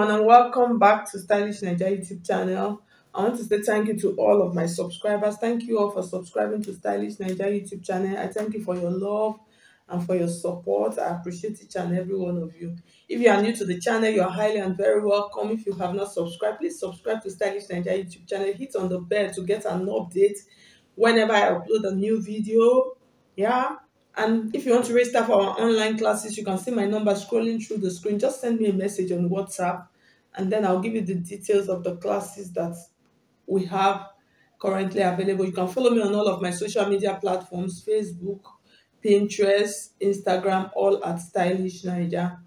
everyone, and welcome back to Stylish Naija YouTube channel. I want to say thank you to all of my subscribers. Thank you all for subscribing to Stylish Naija YouTube channel. I thank you for your love and for your support. I appreciate each and every one of you. If you are new to the channel, you are highly and very welcome. If you have not subscribed, please subscribe to Stylish Naija YouTube channel. Hit on the bell to get an update whenever I upload a new video. Yeah. And if you want to register for our online classes, you can see my number scrolling through the screen. Just send me a message on WhatsApp, and then I'll give you the details of the classes that we have currently available. You can follow me on all of my social media platforms: Facebook, Pinterest, Instagram, all at Stylish Naija.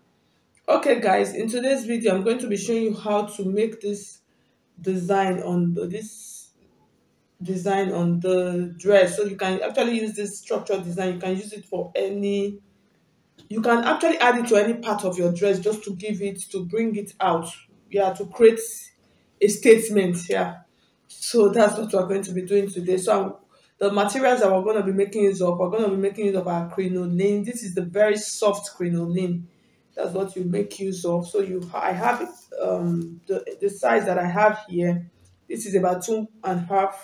Okay, guys, in today's video, I'm going to be showing you how to make this design on the dress. So you can actually use this structured design. You can use it for any, you can actually add it to any part of your dress, just to give it, to bring it out, yeah, to create a statement. Yeah, so that's what we're going to be doing today. The materials that we're going to be making use of, we're going to be making use of our crinoline. This is the very soft crinoline. That's what you make use of. So I have it, the size that I have here. This is about 2.5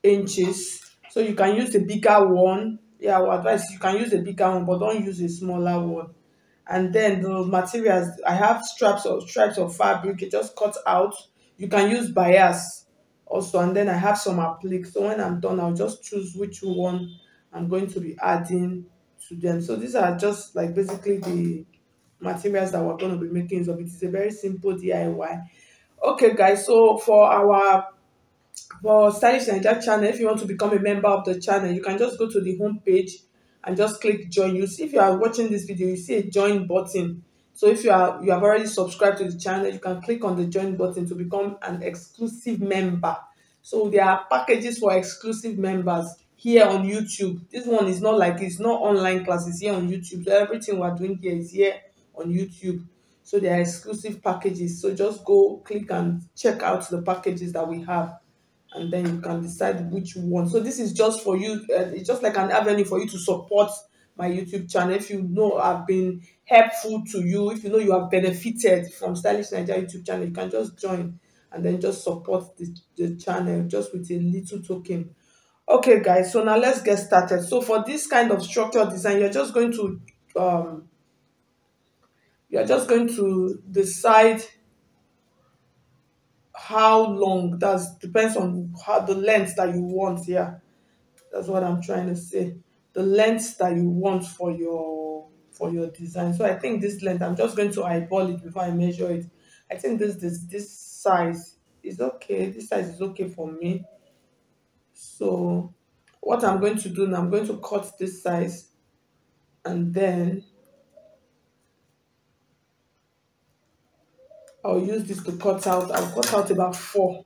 inches. So you can use the bigger one. Yeah, I would advise you can use a bigger one, but don't use a smaller one. And then the materials, I have stripes of fabric. You just cut out. You can use bias also, and then I have some applique. So when I'm done, I'll just choose which one I'm going to be adding to them. So these are just like basically the materials that we're going to be making use of. It is a very simple DIY. Okay, guys. So for Stylish Naija channel, if you want to become a member of the channel, you can just go to the home page and just click join. You see, if you are watching this video, you see a join button. So if you have already subscribed to the channel, you can click on the join button to become an exclusive member. So there are packages for exclusive members here on YouTube. This one is not like, it's not online classes here on YouTube. So everything we're doing here is here on YouTube. So there are exclusive packages. So just go click and check out the packages that we have, and then you can decide which one. So this is just for you. It's just like an avenue for you to support my YouTube channel. If you know I've been helpful to you, if you know you have benefited from Stylish Naija YouTube channel, you can just join and then just support the channel just with a little token. Okay, guys, so now let's get started. So for this kind of structured design, you're just going to decide how long. That depends on how the length that you want. Yeah, that's what I'm trying to say. The length that you want for your design. So I think this length, I'm just going to eyeball it before I measure it. I think this size is okay. This size is okay for me. So what I'm going to do now, I'm going to cut this size, and then I'll use this to cut out. I'll cut out about 4.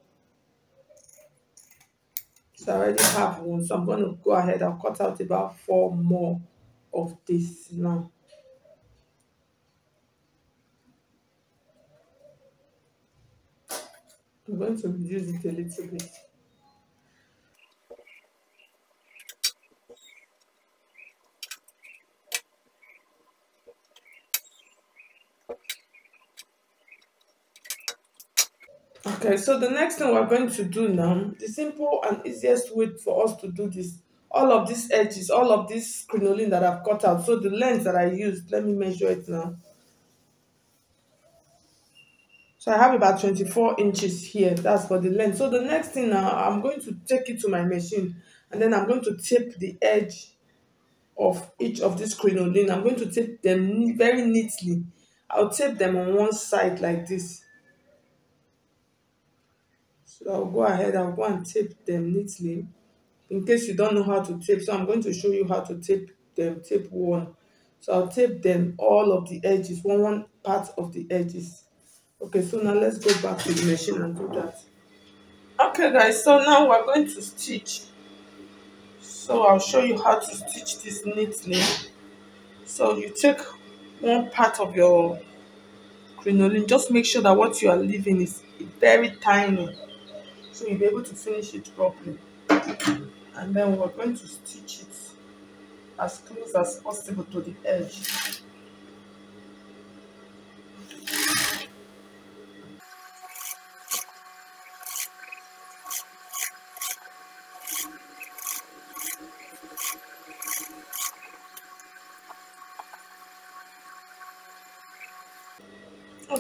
So I already have one, so I'm going to go ahead. I'll cut out about 4 more of this now. I'm going to reduce it a little bit. Okay, so the next thing we're going to do now, the simple and easiest way for us to do this, all of these edges, all of this crinoline that I've cut out, so the length that I used, let me measure it now. So I have about 24 inches here. That's for the length. So the next thing now, I'm going to take it to my machine, and then I'm going to tape the edge of each of these crinoline. I'm going to tape them very neatly. I'll tape them on one side like this. So I'll go ahead, I'll go and tape them neatly. In case you don't know how to tape, so I'm going to show you how to tape them. Tape one. So I'll tape them all of the edges, one part of the edges. Okay, so now let's go back to the machine and do that. Okay, guys, so now we're going to stitch. So I'll show you how to stitch this neatly. So you take one part of your crinoline, just make sure that what you are leaving is very tiny, so you'll be able to finish it properly. And then we're going to stitch it as close as possible to the edge.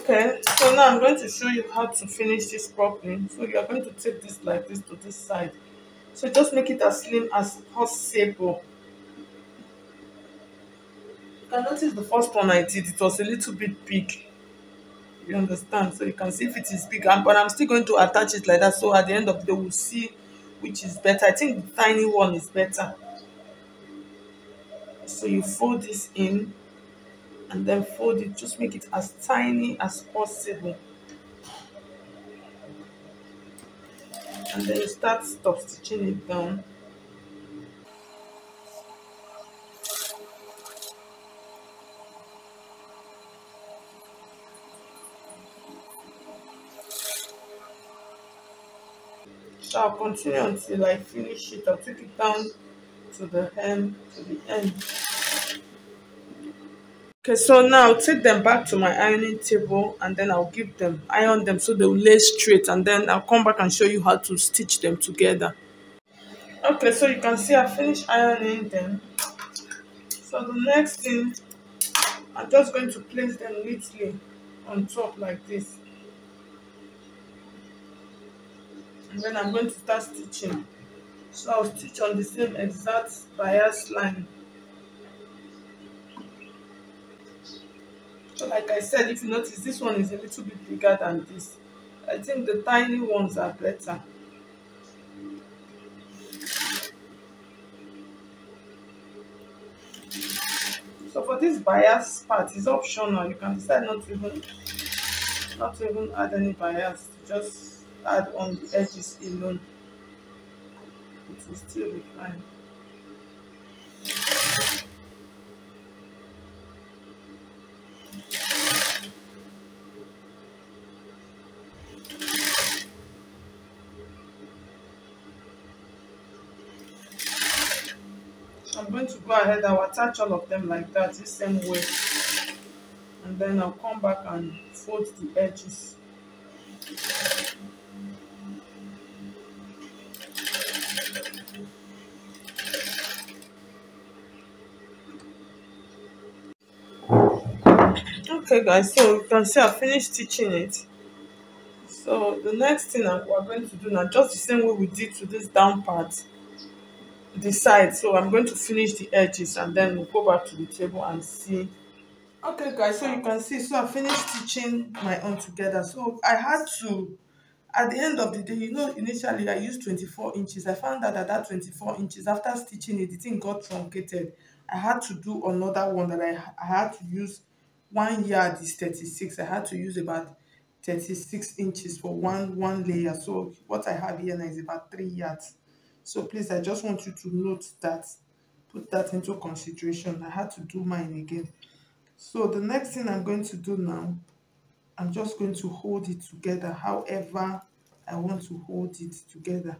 Okay, so now I'm going to show you how to finish this properly. So you are going to take this like this to this side. So just make it as slim as possible. You can notice the first one I did, it was a little bit big. You understand? So you can see if it is big. But I'm still going to attach it like that. So at the end of the day, we'll see which is better. I think the tiny one is better. So you fold this in and then fold it. Just make it as tiny as possible. And then you start stop stitching it down. So I'll continue until I finish it. I'll take it down to the hem to the end. Okay, so now I'll take them back to my ironing table and then I'll give them iron them so they will lay straight, and then I'll come back and show you how to stitch them together. Okay, so you can see I finished ironing them. So the next thing, I'm just going to place them neatly on top like this, and then I'm going to start stitching. So I'll stitch on the same exact bias line. So like I said, if you notice, this one is a little bit bigger than this. I think the tiny ones are better. So for this bias part, it's optional. You can decide not to even add any bias. Just add on the edges alone. It will still be fine. I'm going to go ahead. I'll attach all of them like that, the same way, and then I'll come back and fold the edges. Okay guys, so you can see I finished stitching it. So the next thing we're going to do now, just the same way we did to this down part, the side. So I'm going to finish the edges and then we'll go back to the table and see. Okay guys, so you can see, so I finished stitching my own together. So I had to, at the end of the day, initially I used 24 inches. I found out that 24 inches, after stitching it, the thing got truncated. I had to do another one that I had to use. 1 yard is 36. I had to use about 36 inches for one layer. So what I have here now is about 3 yards. So please, I just want you to note that, put that into consideration. I had to do mine again. So the next thing I'm going to do now, I'm just going to hold it together however I want to hold it together.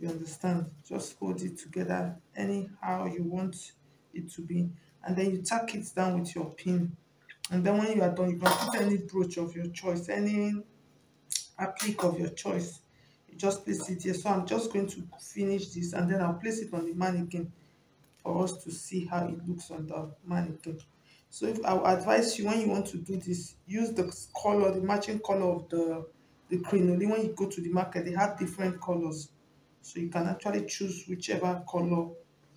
You understand? Just hold it together anyhow you want it to be. And then you tack it down with your pin. And then when you are done, you can put any brooch of your choice, any applique of your choice. You just place it here. So I'm just going to finish this and then I'll place it on the mannequin for us to see how it looks on the mannequin. So if I would advise you, when you want to do this, use the color, the matching color of the crinoline. When you go to the market, they have different colors, so you can actually choose whichever color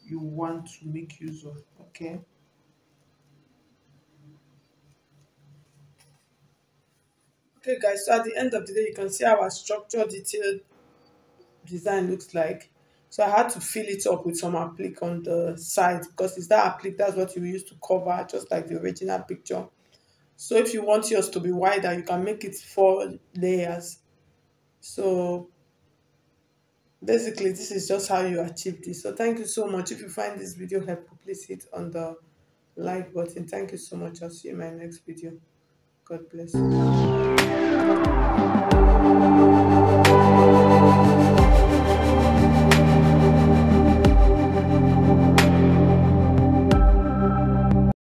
you want to make use of. Okay guys, so at the end of the day, you can see how our structure detailed design looks like. So I had to fill it up with some applique on the side, because it's that applique, that's what you use to cover, just like the original picture. So if you want yours to be wider, you can make it 4 layers. So basically, this is just how you achieve this. So thank you so much. If you find this video helpful, please hit on the like button. Thank you so much. I'll see you in my next video. God bless you.